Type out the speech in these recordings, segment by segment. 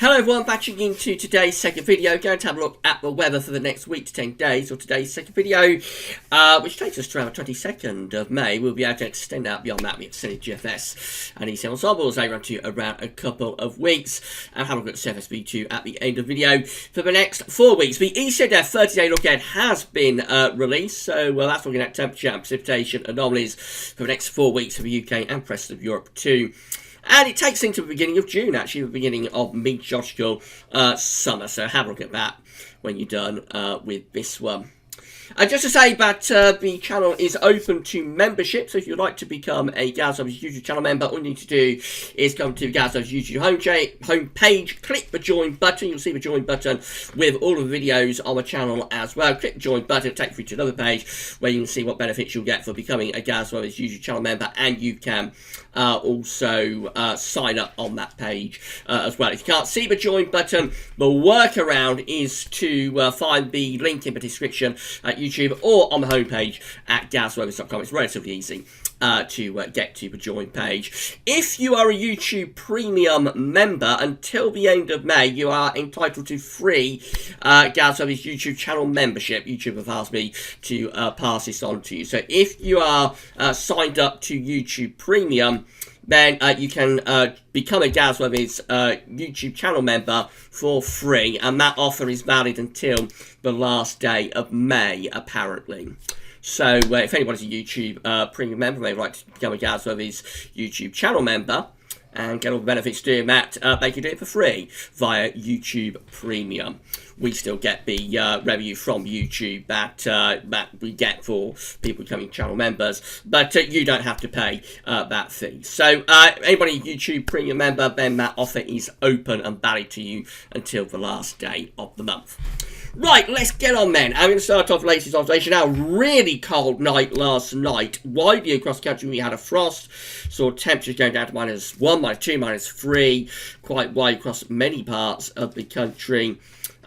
Hello everyone, back into today's second video. Going to have a look at the weather for the next week to 10 days, or today's second video, which takes us to around the 22nd of May. We'll be able to extend out beyond that with Extended GFS and ECM ensembles. They run to around a couple of weeks, and have a look at CFSV2 at the end of the video. For the next 4 weeks, the ECMWF 30-day look ahead has been released, so that's looking at temperature and precipitation anomalies for the next 4 weeks for the UK and the rest of Europe too. And it takes into the beginning of June, actually, the beginning of meteorological summer. So have a look at that when you're done with this one. Just to say that the channel is open to membership, so if you'd like to become a GazLovers YouTube channel member, all you need to do is come to GazLovers YouTube homepage, click the join button. You'll see the join button with all of the videos on the channel as well. Click the join button, it'll take you to another page where you can see what benefits you'll get for becoming a GazLovers YouTube channel member, and you can also sign up on that page as well. If you can't see the join button, the workaround is to find the link in the description at YouTube or on the homepage at GazLovers.com. It's relatively easy to get to the join page. If you are a YouTube Premium member, until the end of May, you are entitled to free GazLovers YouTube channel membership. YouTube have asked me to pass this on to you. So if you are signed up to YouTube Premium, then you can become a GazLovers YouTube channel member for free, and that offer is valid until the last day of May, apparently. So if anybody's a YouTube Premium member, they'd like to become a GazLovers YouTube channel member and get all the benefits doing that, they can do it for free via YouTube Premium. We still get the revenue from YouTube that we get for people becoming channel members, but you don't have to pay that fee. So anybody YouTube Premium member, then that offer is open and valid to you until the last day of the month. Right, let's get on then. I'm going to start off latest observation. Now, really cold night last night. Widely across the country, we had a frost. Saw temperatures going down to -1, -2, -3. Quite wide across many parts of the country.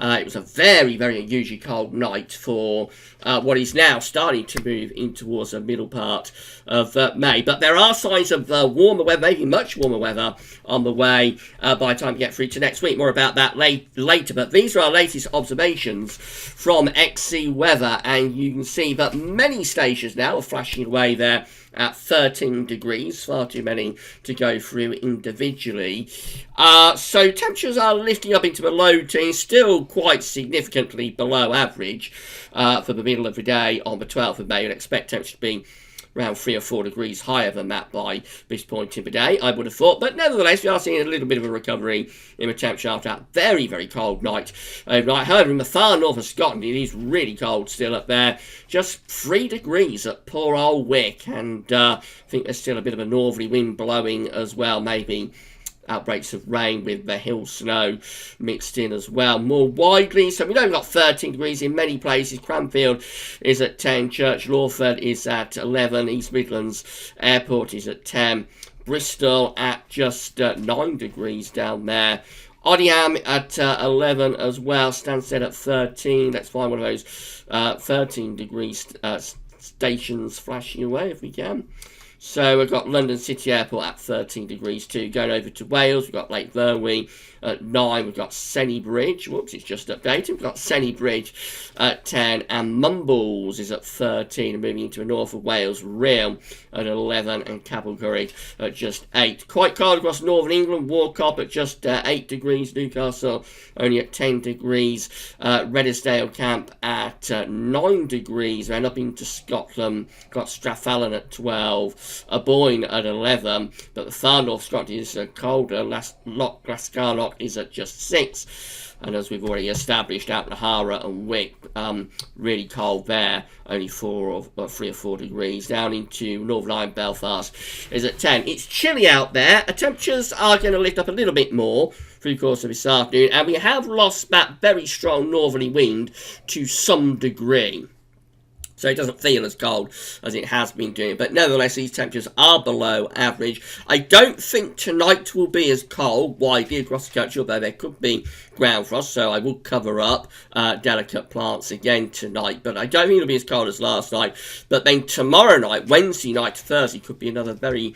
It was a very, very unusually cold night for what is now starting to move in towards the middle part of May. But there are signs of warmer weather, maybe much warmer weather, on the way by the time we get through to next week. More about that later. But these are our latest observations from XC Weather, and you can see that many stations now are flashing away there at 13 degrees, far too many to go through individually. So temperatures are lifting up into the low teens, still quite significantly below average for the middle of the day on the 12th of May. You'd expect temperatures to be around 3 or 4 degrees higher than that by this point in the day, I would have thought. But nevertheless, we are seeing a little bit of a recovery in the temperature after that very, very cold night overnight. However, in the far north of Scotland, it is really cold still up there. Just 3 degrees at poor old Wick, and I think there's still a bit of a northerly wind blowing as well, maybe outbreaks of rain with the hill snow mixed in as well. More widely, so we know we've got 13 degrees in many places. Cranfield is at 10, Church Lawford is at 11, East Midlands Airport is at 10, Bristol at just 9 degrees down there. Odiham at 11 as well, Stansted at 13. Let's find one of those 13 degrees stations flashing away if we can. So we've got London City Airport at 13 degrees too. Going over to Wales, we've got Lake Verwey at 9. We've got Senny Bridge. Whoops, it's just updated. We've got Senny Bridge at 10. And Mumbles is at 13. And moving into the north of Wales, Rhyl at 11. And Capelgurry at just 8. Quite cold across northern England. Warcop at just 8 degrees. Newcastle only at 10 degrees. Redesdale Camp at 9 degrees. And up into Scotland, got Strathallan at 12. Aboyne at 11, but the far north Scotland is colder. Glascarnock is at just 6, and as we've already established, Outnahara and Wick, really cold there, only 3 or 4 degrees. Down into Northern Ireland, Belfast is at 10. It's chilly out there. Temperatures are going to lift up a little bit more through the course of this afternoon, and we have lost that very strong northerly wind to some degree. So it doesn't feel as cold as it has been doing. But nevertheless, these temperatures are below average. I don't think tonight will be as cold widely across the country, although there could be ground frost. So I will cover up delicate plants again tonight. But I don't think it'll be as cold as last night. But then tomorrow night, Wednesday night to Thursday, could be another very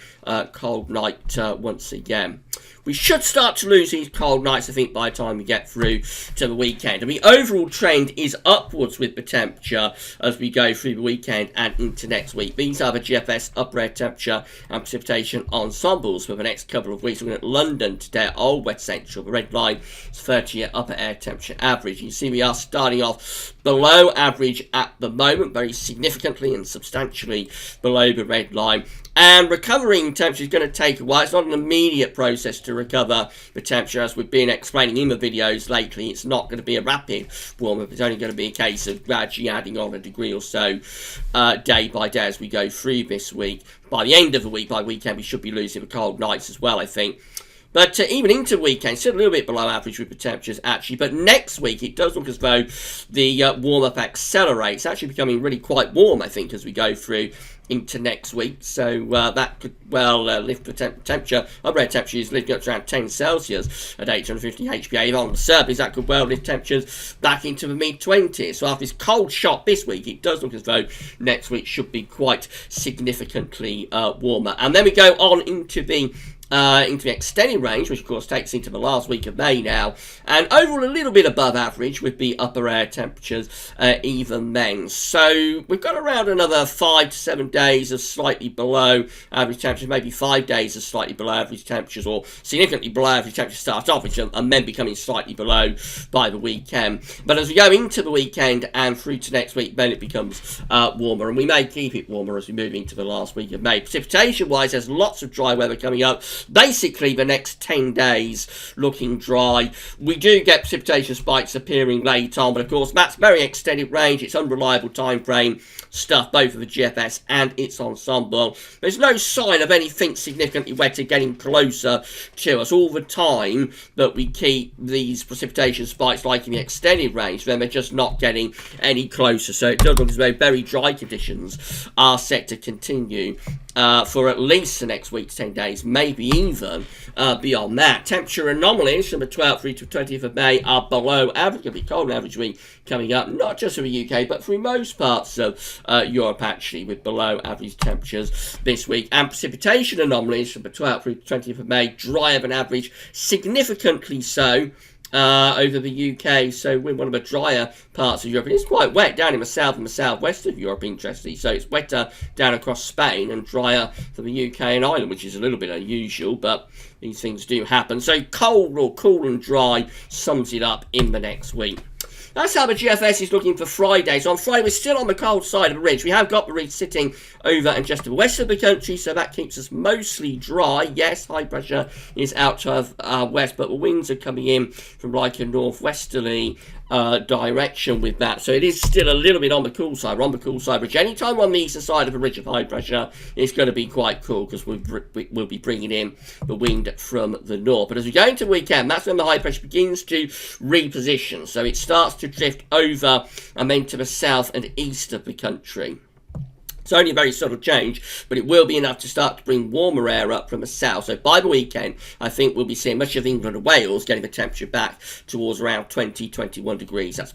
cold night once again. we should start to lose these cold nights, I think, by the time we get through to the weekend. And the overall trend is upwards with the temperature as we go through the weekend and into next week. These are the GFS upper air temperature and precipitation ensembles for the next couple of weeks. We're looking at London today at Old West Central. The red line is 30-year upper air temperature average. You see we are starting off below average at the moment, very significantly and substantially below the red line. And recovering temperature is going to take a while. It's not an immediate process to recover the temperature, as we've been explaining in the videos lately. It's not going to be a rapid warm-up. It's only going to be a case of gradually adding on a degree or so day by day as we go through this week. By the end of the week, by weekend, we should be losing the cold nights as well, I think. But even into weekend, still a little bit below average with the temperatures, actually. But next week, it does look as though the warm-up accelerates. It's actually becoming really quite warm, I think, as we go through into next week. So that could well lift the temperature. Upper air temperature is lifting up to around 10 Celsius at 850 HPA. On the surface, that could well lift temperatures back into the mid-20s. So after this cold shot this week, it does look as though next week should be quite significantly warmer. And then we go on into the extended range, which of course takes into the last week of May now, and overall a little bit above average with the upper air temperatures even then. So we've got around another 5 to 7 days of slightly below average temperatures, maybe 5 days of slightly below average temperatures, or significantly below average temperatures start off, which are then becoming slightly below by the weekend. But as we go into the weekend and through to next week, then it becomes warmer, and we may keep it warmer as we move into the last week of May. Precipitation wise, there's lots of dry weather coming up. Basically, the next 10 days looking dry. We do get precipitation spikes appearing late on, but of course that's very extended range. It's unreliable time frame stuff, both of the GFS and its ensemble. There's no sign of anything significantly wetter getting closer to us. All the time that we keep these precipitation spikes like in the extended range, then they're just not getting any closer. So it does look as though very dry conditions are set to continue for at least the next week to 10 days, maybe even beyond that. Temperature anomalies from the 12th through to 20th of May are below average. It'll be cold average week coming up, not just for the UK, but through most parts of Europe, actually, with below average temperatures this week. And precipitation anomalies from the 12th through to 20th of May, drier than average, significantly so over the UK, so we're one of the drier parts of Europe. It's quite wet down in the south and the southwest of Europe, interestingly, so it's wetter down across Spain and drier for the UK and Ireland, which is a little bit unusual, but these things do happen. So cold or cool and dry sums it up in the next week. That's how the GFS is looking for Friday. So on Friday, we're still on the cold side of the ridge. We have got the ridge sitting over and just to the west of the country, so that keeps us mostly dry. Yes, high pressure is out to our west, but the winds are coming in from like a northwesterly direction with that. So it is still a little bit on the cool side. We're on the cool side ridge. Anytime on the eastern side of a ridge of high pressure, it's going to be quite cool because we'll be bringing in the wind from the north. But as we go into the weekend, that's when the high pressure begins to reposition. So it starts to drift over and then to the south and east of the country. It's only a very subtle change, but it will be enough to start to bring warmer air up from the south. So by the weekend, I think we'll be seeing much of England and Wales getting the temperature back towards around 20, 21 degrees. That's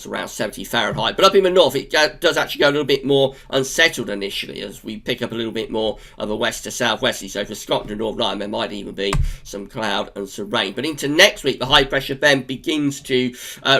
around 70 Fahrenheit. But up in the north, it does actually go a little bit more unsettled initially as we pick up a little bit more of a west to southwesterly. So for Scotland and Northern Ireland, there might even be some cloud and some rain. But into next week, the high pressure then begins to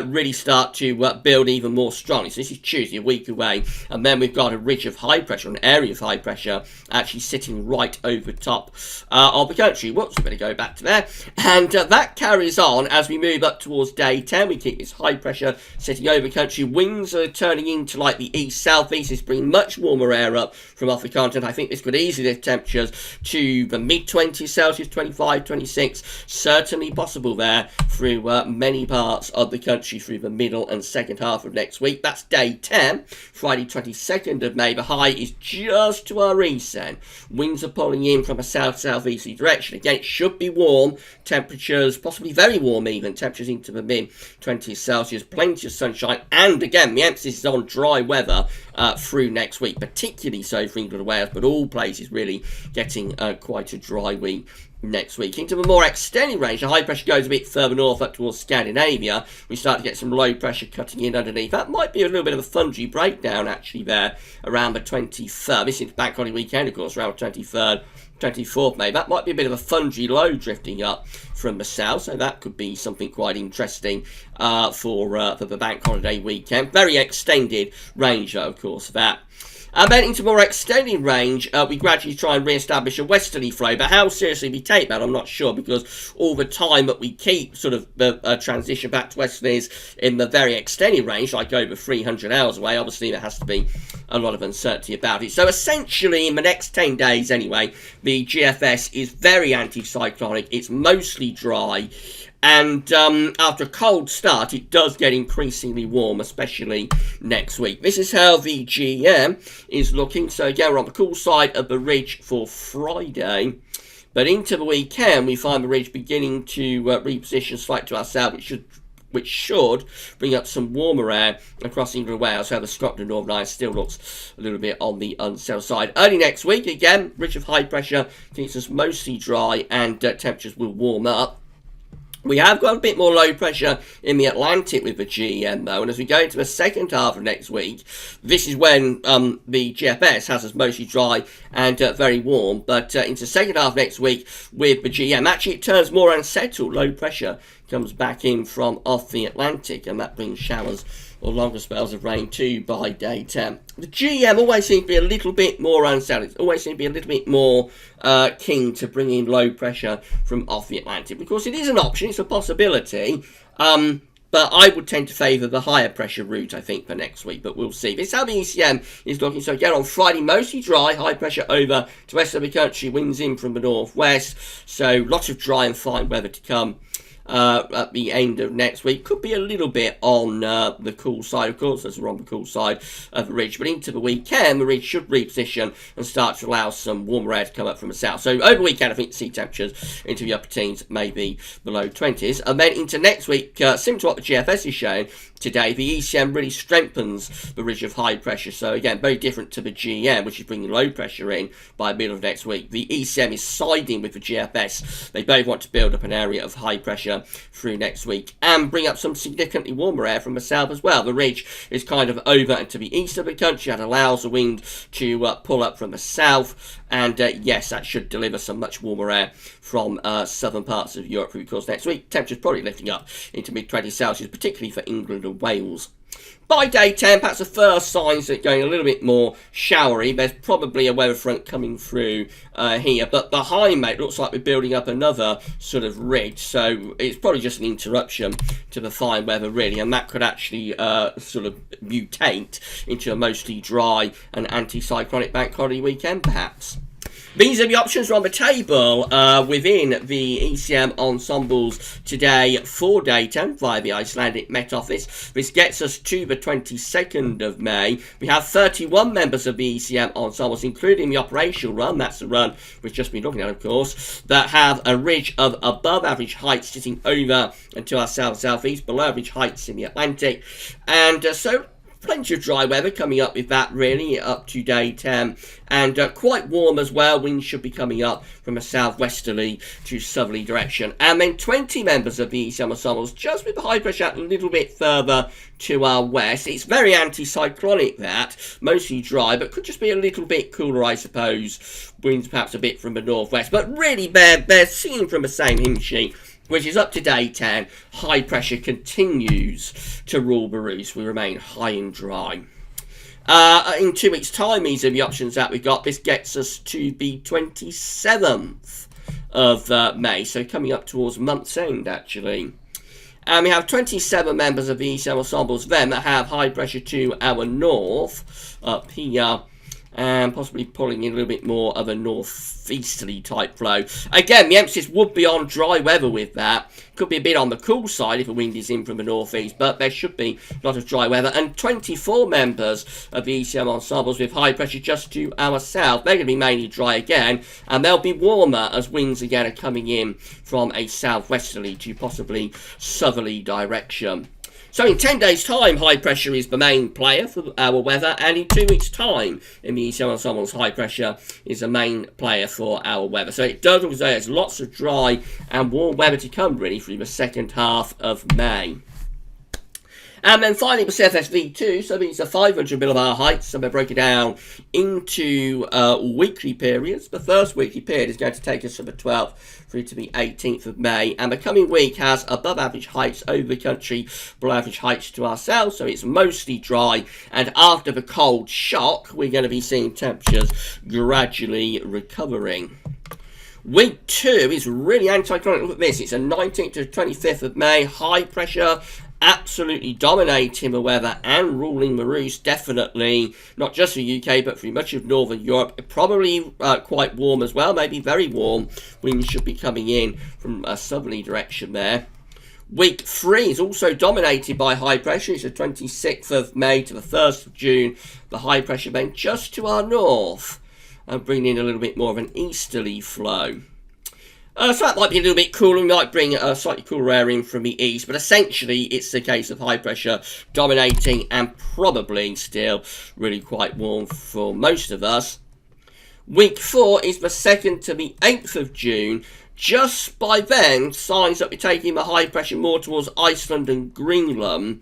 really start to build even more strongly. So this is Tuesday, a week away. And then we've got a ridge of high pressure, an area of high pressure actually sitting right over top of the country. Whoops, we better go back to there. And that carries on as we move up towards day 10. We keep this high pressure sitting over the country. Winds are turning into like the east-southeast. It's bringing much warmer air up from off the continent. I think this could easily lift temperatures to the mid-20s Celsius, 25, 26. Certainly possible there through many parts of the country through the middle and second half of next week. That's day 10, Friday 22nd of May. The high is just to our east then. Winds are pulling in from a south-southeasterly direction. Again, it should be warm. Temperatures, possibly very warm even. Temperatures into the mid-20s Celsius. Plenty of sunshine. And again, the emphasis is on dry weather through next week. Particularly so for England and Wales, but all places really getting quite a dry week next week. Into the more extended range, the high pressure goes a bit further north up towards Scandinavia. We start to get some low pressure cutting in underneath. That might be a little bit of a fungy breakdown actually there around the 23rd. This is bank holiday weekend, of course, around the 23rd 24th May. That might be a bit of a fungy low drifting up from the south, so that could be something quite interesting for the bank holiday weekend. Very extended range, though, of course, that. And then into more extended range, we gradually try and re-establish a westerly flow. But how seriously we take that, I'm not sure, because all the time that we keep sort of the transition back to westerlies in the very extended range, like over 300 hours away, obviously there has to be a lot of uncertainty about it. So essentially, in the next 10 days anyway, the GFS is very anticyclonic. It's mostly dry. And after a cold start, it does get increasingly warm, especially next week. This is how the GEM is looking. So again, we're on the cool side of the ridge for Friday. But into the weekend, we find the ridge beginning to reposition slightly to our south, which should bring up some warmer air across England and Wales. So the Scotland Northern Ireland still looks a little bit on the unsettled side. Early next week, again, ridge of high pressure keeps us mostly dry and temperatures will warm up. We have got a bit more low pressure in the Atlantic with the GEM, though, and as we go into the second half of next week, this is when the GFS has us mostly dry and very warm. But into the second half next week with the GEM, actually it turns more unsettled. Low pressure comes back in from off the Atlantic, and that brings showers or longer spells of rain too by day 10. The GEM always seems to be a little bit more unsettled. It always seems to be a little bit more keen to bring in low pressure from off the Atlantic. Because it is an option, it's a possibility. But I would tend to favour the higher pressure route, I think, for next week. But we'll see. This is how the ECM is looking. So again, on Friday, mostly dry. High pressure over to west of the country. Winds in from the northwest. So lots of dry and fine weather to come at the end of next week. Could be a little bit on the cool side, of course, as we're on the cool side of the ridge. But into the weekend, the ridge should reposition and start to allow some warmer air to come up from the south. So over the weekend, I think sea temperatures into the upper teens, maybe below 20s. And then into next week, similar to what the GFS is showing today, the ECM really strengthens the ridge of high pressure. So again, very different to the GEM, which is bringing low pressure in by the middle of next week. The ECM is siding with the GFS. They both want to build up an area of high pressure through next week and bring up some significantly warmer air from the south as well. The ridge is kind of over and to the east of the country. That allows the wind to pull up from the south, and yes, that should deliver some much warmer air from southern parts of Europe through the course next week. Temperatures probably lifting up into mid-20s Celsius, particularly for England and Wales. By day 10, perhaps the first signs that it's going a little bit more showery. There's probably a weather front coming through here, but behind me it looks like we're building up another sort of ridge, so it's probably just an interruption to the fine weather, really, and that could actually sort of mutate into a mostly dry and anticyclonic bank holiday weekend, perhaps. These are the options on the table within the ECM ensembles today for day 10 via the Icelandic Met Office. This gets us to the 22nd of May. We have 31 members of the ECM ensembles, including the operational run. That's the run we've just been looking at, of course, that have a ridge of above average heights sitting over and to our south-southeast, below average heights in the Atlantic. And so plenty of dry weather coming up with that, really, up to day 10. And quite warm as well. Winds should be coming up from a southwesterly to southerly direction. And then 20 members of the ECM ensembles, just with the high pressure a little bit further to our west. It's very anticyclonic, that. Mostly dry, but could just be a little bit cooler, I suppose. Winds perhaps a bit from the northwest. But really, they're seen from the same hymn sheet, which is up to day 10. High pressure continues to rule the roost. We remain high and dry. In 2 weeks' time, these are the options that we've got. This gets us to the 27th of May, so coming up towards month's end, actually. And we have 27 members of the ECM ensembles then that have high pressure to our north, up here, and possibly pulling in a little bit more of a northeasterly type flow. Again, the emphasis would be on dry weather with that. Could be a bit on the cool side if the wind is in from the northeast, but there should be a lot of dry weather. And 24 members of the ECM ensembles with high pressure just to our south. They're going to be mainly dry again, and they'll be warmer as winds again are coming in from a southwesterly to possibly southerly direction. So in 10 days' time, high pressure is the main player for our weather, and in 2 weeks' time, in the ECM ensembles, high pressure is the main player for our weather. So it does look as though there's lots of dry and warm weather to come, really, through the second half of May. And then finally with CFS V2, so it's a 500 millibar height, so we'll break it down into weekly periods. The first weekly period is going to take us from the 12th through to the 18th of May, and the coming week has above average heights over the country, below average heights to ourselves, so it's mostly dry, and after the cold shock, we're going to be seeing temperatures gradually recovering. Week 2 is really anticlimactic. Look at this. It's a 19th to 25th of May. High pressure absolutely dominating the weather and ruling the roost, definitely. Not just for UK, but for much of Northern Europe. Probably quite warm as well, maybe very warm. Winds should be coming in from a southerly direction there. Week 3 is also dominated by high pressure. It's the 26th of May to the 1st of June. The high pressure band just to our north. And bring in a little bit more of an easterly flow. So that might be a little bit cooler. We might bring a slightly cooler air in from the east. But essentially, it's a case of high pressure dominating and probably still really quite warm for most of us. Week 4 is the 2nd to the 8th of June. Just by then, signs that we're taking the high pressure more towards Iceland and Greenland.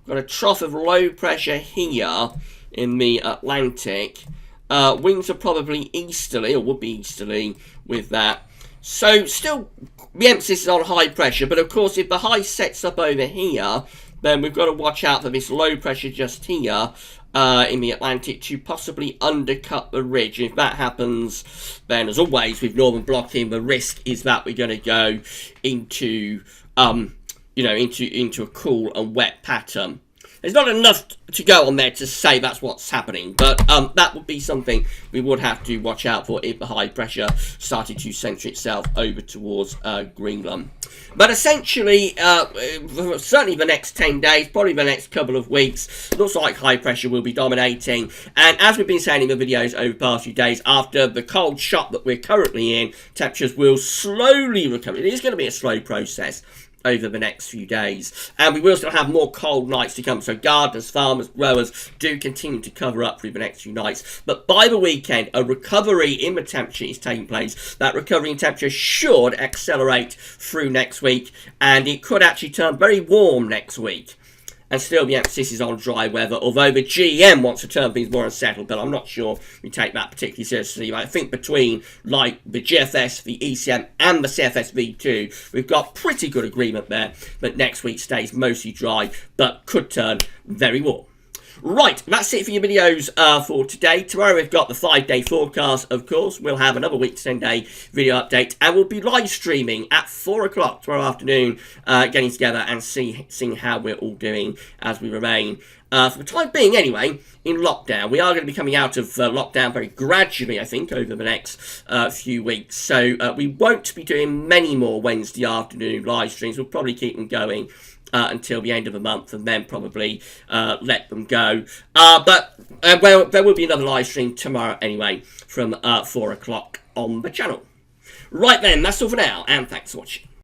We've got a trough of low pressure here in the Atlantic. Winds are probably easterly, or would be easterly with that. So still, the emphasis is on high pressure, but of course if the high sets up over here, then we've got to watch out for this low pressure just here in the Atlantic to possibly undercut the ridge. If that happens, then as always with northern blocking, the risk is that we're going to go into, into a cool and wet pattern. There's not enough to go on there to say that's what's happening, but that would be something we would have to watch out for if the high pressure started to centre itself over towards Greenland. But essentially, certainly the next 10 days, probably the next couple of weeks, looks like high pressure will be dominating. And as we've been saying in the videos over the past few days, after the cold shock that we're currently in, temperatures will slowly recover. It is going to be a slow process over the next few days, and we will still have more cold nights to come, so gardeners, farmers, growers do continue to cover up through the next few nights. But by the weekend, a recovery in the temperature is taking place. That recovery in temperature should accelerate through next week, and it could actually turn very warm next week. And still the emphasis is on dry weather, although the GEM wants to turn things more unsettled, but I'm not sure we take that particularly seriously. I think between like the GFS, the ECM and the CFS V2, we've got pretty good agreement there that next week stays mostly dry, but could turn very warm. Right, that's it for your videos for today. Tomorrow we've got the 5-day forecast, of course. We'll have another week to 10-day video update, and we'll be live streaming at 4 o'clock tomorrow afternoon, getting together and seeing how we're all doing as we remain, for the time being anyway, in lockdown. We are going to be coming out of lockdown very gradually, I think, over the next few weeks. So we won't be doing many more Wednesday afternoon live streams. We'll probably keep them going until the end of the month, and then probably let them go. But there will be another live stream tomorrow anyway, from 4 o'clock on the channel. Right then, that's all for now, and thanks for watching.